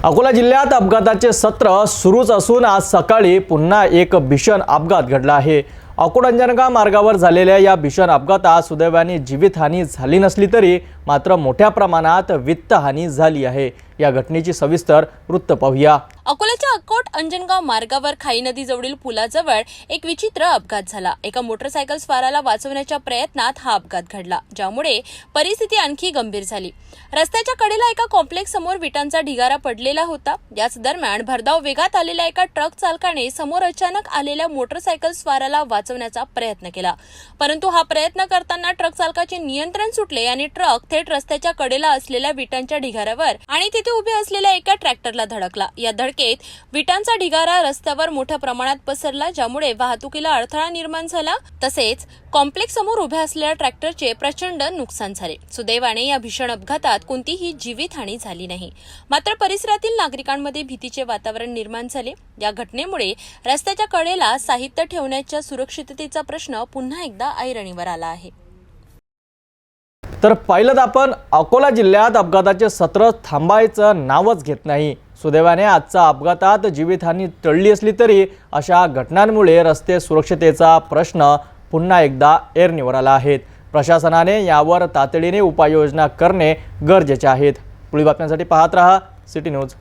अकोला जिल्ह्यात अपघाताचे सत्र सुरूच असून आज सकाळी पुन्हा एक भीषण अपघात घडला आहे। अकोला-अंजनगाव मार्गावर झालेल्या या भीषण अपघातात सुदैवाने जीवितहानी झाली नसली तरी मात्र मोठ्या प्रमाणात वित्तहानी झाली आहे। या घटनेची सविस्तर वृत्त पाहूया। अकोल्याच्या अकोट-अंजनगाव मार्गावर खाई नदीजवळील पुलाजवळ एक विचित्र अपघात झाला। एका मोटरसायकल स्वाराला वाचवण्याच्या प्रयत्नात हा अपघात घडला, ज्यामुळे परिस्थिती आणखी गंभीर झाली। रस्त्याच्या कडेला एका कॉम्प्लेक्स समोर विटांचा ढिगारा पडलेला होता। याच दरम्यान भरधाव वेगात आलेल्या एका ट्रक चालकाने समोर अचानक आलेल्या मोटरसायकल स्वाराला वाचवण्याचा प्रयत्न केला, परंतु हा प्रयत्न करताना ट्रक चालकाचे नियंत्रण सुटले आणि ट्रक थेट रस्त्याच्या कडेला असलेल्या विटांच्या ढिगाऱ्यावर आणि तिथे उभे असलेल्या एका ट्रॅक्टरला धडकला। या धडकेत विटांचा ढिगारा रस्त्यावर मोठ्या प्रमाणात पसरला, ज्यामुळे वाहतुकीला अडथळा निर्माण झाला। तसेच कॉम्प्लेक्स समोर उभे असलेल्या ट्रॅक्टरचे प्रचंड नुकसान झाले। सुदैवाने या भीषण अपघातात कोणतीही जीवितहानी झाली नाही, मात्र परिसरातील नागरिकांमध्ये भीतीचे वातावरण निर्माण झाले। या घटनेमुळे रस्त्याच्या कडेला साहित्य ठेवण्याच्या सुरक्षिततेचा प्रश्न पुन्हा एकदा ऐरणीवर आला आहे। तर पाहिलं आपण अकोला जिल्ह्यात अपघाताचे सत्र थांबायचं नावच घेत नाही। सुदैवाने आजच्या अपघातात जीवितहानी टळली असली तरी अशा घटनांमुळे रस्ते सुरक्षिततेचा प्रश्न पुन्हा एकदा ऐरणीवर आला आहे। प्रशासनाने यावर तातडीने उपाययोजना करणे गरजेचे आहे। पुढील बातम्यांसाठी पाहत रहा सिटी न्यूज।